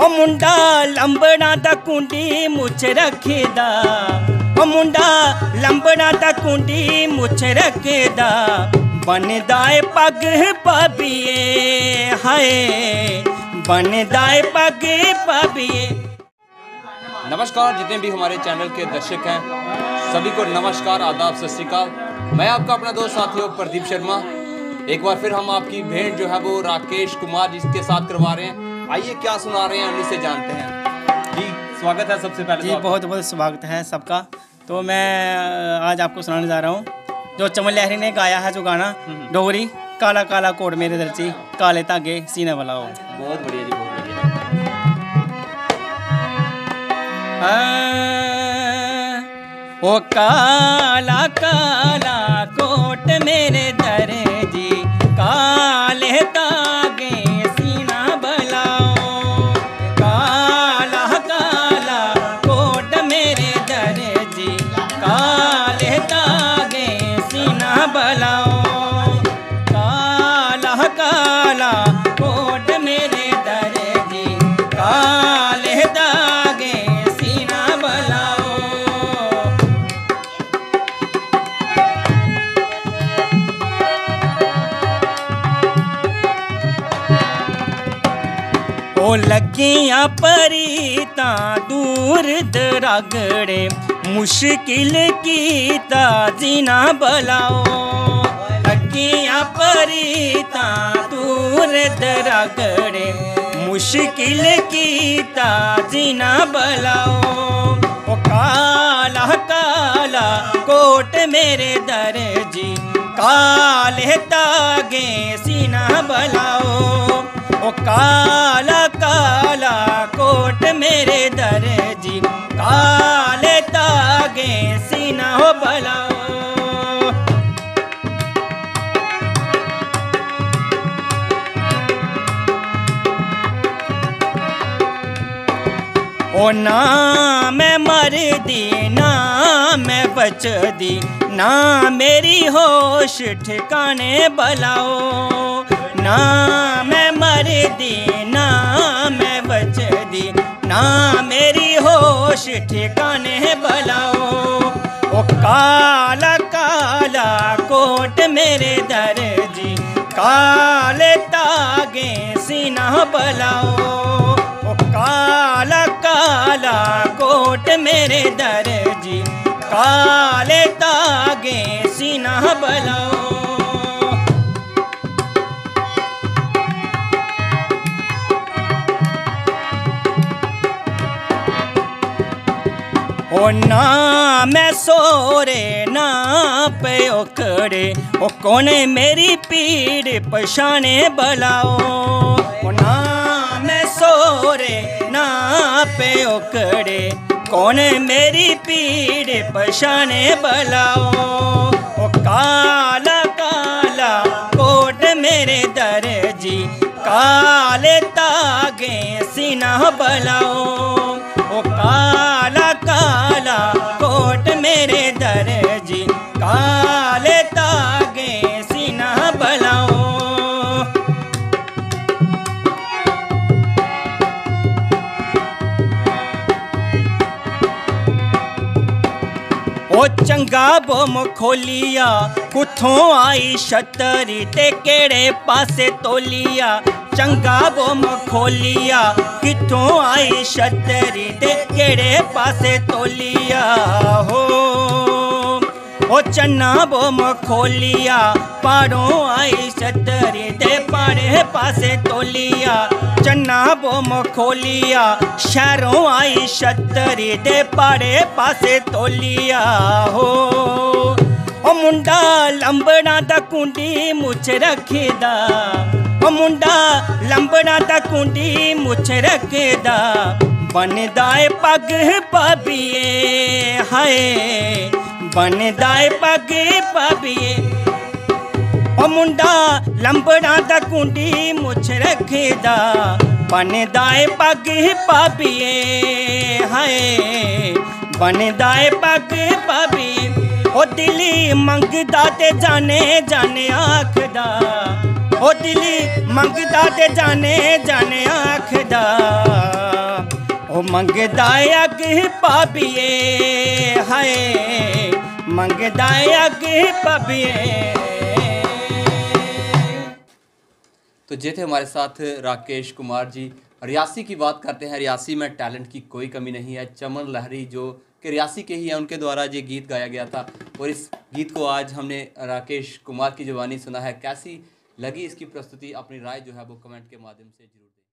ओ मुंडा लंबड़ा दा कुंडी मुछ रखेदा, ओ मुंडा लंबड़ा दा कुंडी मुछ रखेदा, बनदाए पग पाबिए हाय बनदाए पग पाबिए। नमस्कार जितने भी हमारे चैनल के दर्शक हैं सभी को नमस्कार, आदाब, सत श्री अकाल। मैं आपका अपना दोस्त साथी हूँ प्रदीप शर्मा। एक बार फिर हम आपकी भेंट जो है वो राकेश कुमार जी के साथ करवा रहे हैं। आइए क्या सुना रहे हैं उन्हीं से जानते हैं। जी स्वागत है सबसे पहले। जी तो बहुत बहुत स्वागत है सबका। तो मैं आज आपको सुनाने जा रहा हूँ जो चमन लहरी ने गाया है जो गाना डोगरी, काला काला कोट मेरे दर्जी काले धागे सीने वाला हो। बहुत बढ़िया जी, बहुत बढ़िया। ओ काला काला कोट मेरे दर्जी काले धागे सीना बलाओ, काला काला कोट मेरे दर्जी काले धागे सीना बलाओ, काला काला कोट मेरे दर्जी काले धागे सीना बलाओ। ओ लगियां परीता दूर दरागड़े मुश्किल कीता जीना बलाओ, लगियां परीता दूर दरागड़े मुश्किल कीता जीना बलाओ, ओ काला काला कोट मेरे दर्जी काले धागे सीना बलाओ, ओ काला काला कोट मेरे दर्जी काले धागे सीना हो बलाओ। ओ ना मैं मरदी ना मैं बचदी ना मेरी होश ठिकाने बलाओ, ना मैं मरदी ना मैं बचदी ना मेरी होश ठिकाने बलाओ, ओ काला काला कोट मेरे दर्जी काले धागे सीना बलाओ, ओ काला काला कोट मेरे दर्जी काले धागे सीना बलाओ। ओ ना मैं सोरे ना प्योकड़े ओ कोने मेरी पीड़ पछाने बलाओ, ओ ना मैं सोरे ना प्योकड़े कोने मेरी पीड़ पछाने बलाओ, ओ काला काला कोट मेरे दर्जी काले धागे सीना बलाओ, ओ काला काला कोट मेरे दर्जी काले धागे सीना बलाओ। ओ चंगा बोम खोलिया कुथों आई छतरी ते केड़े पासे तोलिया, चंगा बोम खोलिया किथों आई छतरी ते केड़े पासे तोलिया हो, ओ चन्ना बोम खोलिया पाड़ों आई छतरी ते पाड़े पासे तोलिया, चन्ना बोम खोलिया शहरों आई छतरी ते पाड़े पासे तोलिया हो, ओ मुंडा लंबड़ा दा कुंडी मुछ रखेदा, ओ मुंडा लंबड़ा दा कुंडी मुछ रखेदा, बनदाए पग पाबिए हाय बनदाए पग पाबिए, ओ मुंडा लंबड़ा दा कुंडी मुछ रखेदा, बनदाए पग पाबिए हाय बनदाए पग पाबिए, ओ दिली मंगदा ते जाने जाने आखदा, ओ दिली मंगदा ते जाने जाने आखदा। ओ मंगदा अग पाबिए हाय मंगदा अग पाबिए। तो ये थे हमारे साथ राकेश कुमार जी। रियासी की बात करते हैं। रियासी में टैलेंट की कोई कमी नहीं है। चमन लहरी जो कि रियासी के ही हैं, उनके द्वारा ये गीत गाया गया था और इस गीत को आज हमने राकेश कुमार की ज़ुबानी सुना है। कैसी लगी इसकी प्रस्तुति, अपनी राय जो है वो कमेंट के माध्यम से जरूर दें।